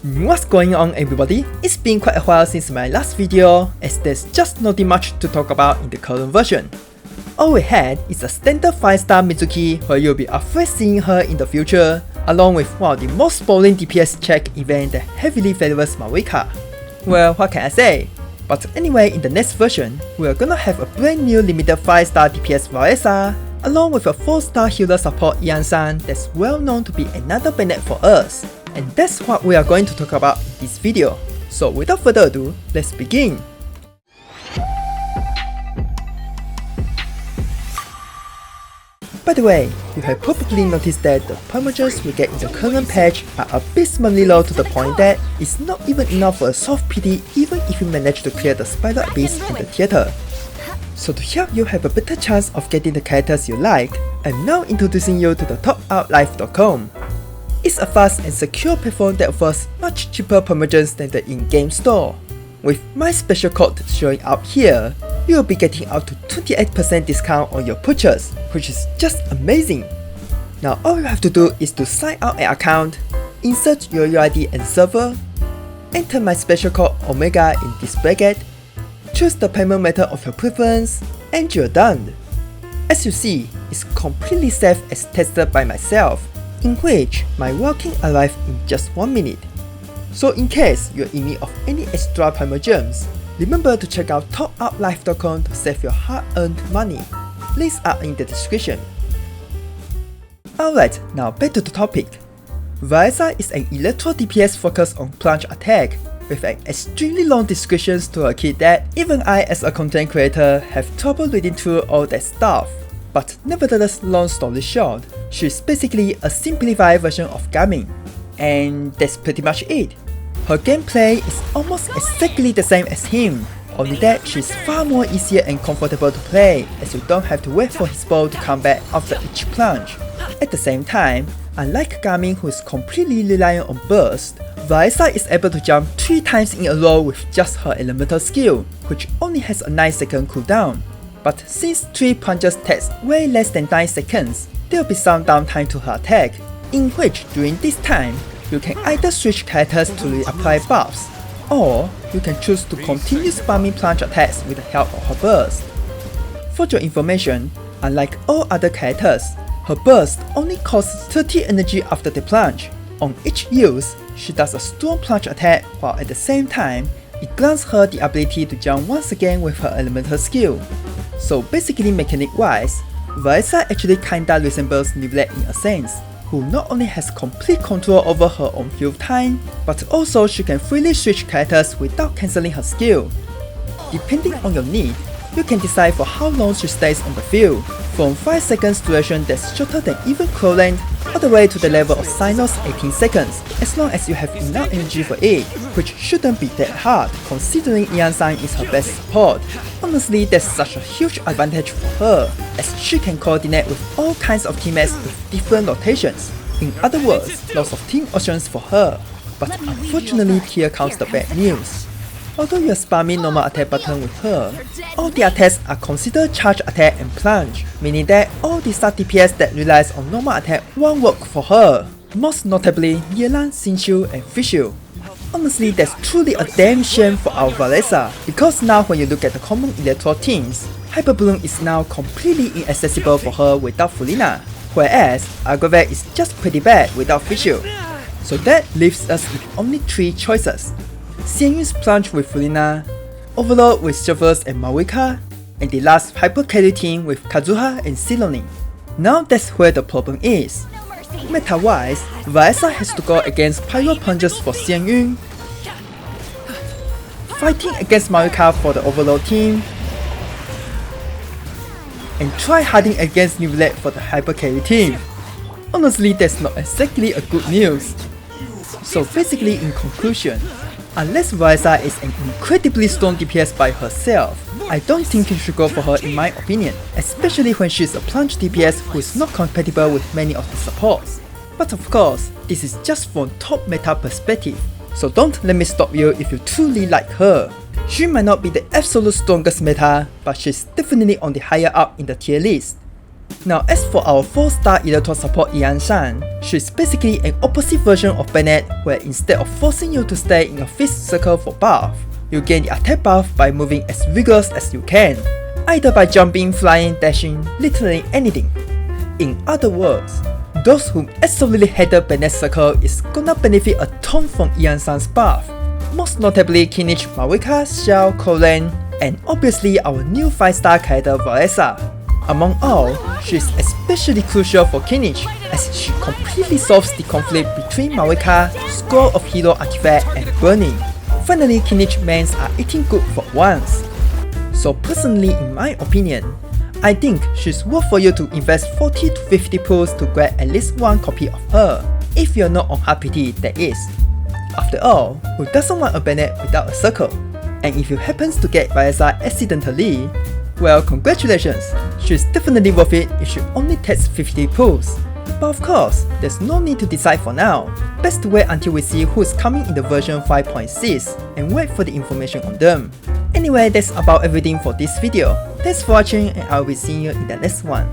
What's going on, everybody? It's been quite a while since my last video, as there's just nothing much to talk about in the current version. All we had is a standard 5-star Mizuki where you'll be afraid seeing her in the future, along with one of the most spawning DPS check event that heavily favors Marika. Well, what can I say? But anyway, in the next version, we are gonna have a brand new limited 5-star DPS Varesa, along with a 4-star healer support Iansan that's well known to be another Bennett for us. And that's what we are going to talk about in this video. So without further ado, let's begin! By the way, you have probably noticed that the Primogems we get in the current patch are abysmally low to the point that it's not even enough for a soft PD even if you manage to clear the Spider Abyss in the theater. So to help you have a better chance of getting the characters you like, I'm now introducing you to the TopOutLife.com. It's a fast and secure platform that offers much cheaper Primogems than the in-game store. With my special code showing up here, you'll be getting up to 28% discount on your purchase, which is just amazing. Now all you have to do is to sign out an account, insert your UID and server, enter my special code Omega in this bracket, choose the payment method of your preference, and you're done. As you see, it's completely safe as tested by myself, in which my walking arrived in just 1 minute. So in case you're in need of any extra Primogems, remember to check out TopOutLife.com to save your hard-earned money. Links are in the description. Alright, now back to the topic. Varesa is an Electro DPS focused on plunge attack, with an extremely long description to a kit that even I as a content creator have trouble reading through all that stuff. But nevertheless, long story short, she's basically a simplified version of Gaming. And that's pretty much it. Her gameplay is almost exactly the same as him, only that she's far more easier and comfortable to play, as you don't have to wait for his bow to come back after each plunge. At the same time, unlike Gaming who is completely reliant on burst, Varesa is able to jump 3 times in a row with just her elemental skill, which only has a 9-second cooldown. But since 3 plunges takes way less than 9 seconds, there will be some downtime to her attack, in which during this time, you can either switch characters to reapply buffs, or you can choose to continue spamming plunge attacks with the help of her burst. For your information, unlike all other characters, her burst only costs 30 energy after the plunge. On each use, she does a strong plunge attack while at the same time, it grants her the ability to jump once again with her elemental skill. So basically mechanic wise, Varesa actually kinda resembles Nivlet in a sense, who not only has complete control over her own heal time, but also she can freely switch characters without cancelling her skill. Depending on your need, you can decide for how long she stays on the field, from 5 seconds duration that's shorter than even Crowland, all the way to the level of Sinnoh's 18 seconds, as long as you have enough energy for it, which shouldn't be that hard considering Iansan is her best support. Honestly, that's such a huge advantage for her, as she can coordinate with all kinds of teammates with different rotations. In other words, lots of team options for her. But unfortunately, here comes the bad news. Although you're spamming normal attack button with her, all the attacks are considered charge attack and plunge, meaning that all the star DPS that relies on normal attack won't work for her, most notably Yelan, Xingqiu and Fischl. Honestly, that's truly a damn shame for our Varesa, because now when you look at the common Electro teams, Hyper Bloom is now completely inaccessible for her without Fulina, whereas Aggravate is just pretty bad without Fischl. So that leaves us with only 3 choices. Xianyun's plunge with Fulina, Overload with Sylvers and Marika, and the last hyper carry team with Kazuha and Silonin. Now that's where the problem is. Meta-wise, Varesa has to go against Pyro Plunges for Xianyun, fighting against Marika for the Overload team, and try harding against Nivlet for the hyper carry team. Honestly, that's not exactly a good news. So basically, in conclusion, unless Varesa is an incredibly strong DPS by herself, I don't think you should go for her in my opinion, especially when she's a plunge DPS who is not compatible with many of the supports. But of course, this is just from top meta perspective, so don't let me stop you if you truly like her. She might not be the absolute strongest meta, but she's definitely on the higher up in the tier list. Now as for our 4-star Electro support Iansan, she's basically an opposite version of Bennett, where instead of forcing you to stay in a fixed circle for buff, you gain the attack buff by moving as vigorous as you can, either by jumping, flying, dashing, literally anything. In other words, those who absolutely hated Bennett's circle is gonna benefit a ton from Iansan's buff, most notably Kinich, Marika, Xiao, Kolen, and obviously our new 5-star character Varesa. Among all, she is especially crucial for Kinich as she completely solves the conflict between Marika, Scroll of Hero Artifact, and Burning. Finally, Kinich mains are eating good for once. So personally, in my opinion, I think she's worth for you to invest 40 to 50 pulls to grab at least one copy of her, if you're not on RPT, that is. After all, who doesn't want a Bennett without a circle? And if you happen to get Varesa accidentally, well, congratulations, she's definitely worth it if she only takes 50 pulls. But of course, there's no need to decide for now. Best to wait until we see who's coming in the version 5.6 and wait for the information on them. Anyway, that's about everything for this video. Thanks for watching and I'll be seeing you in the next one.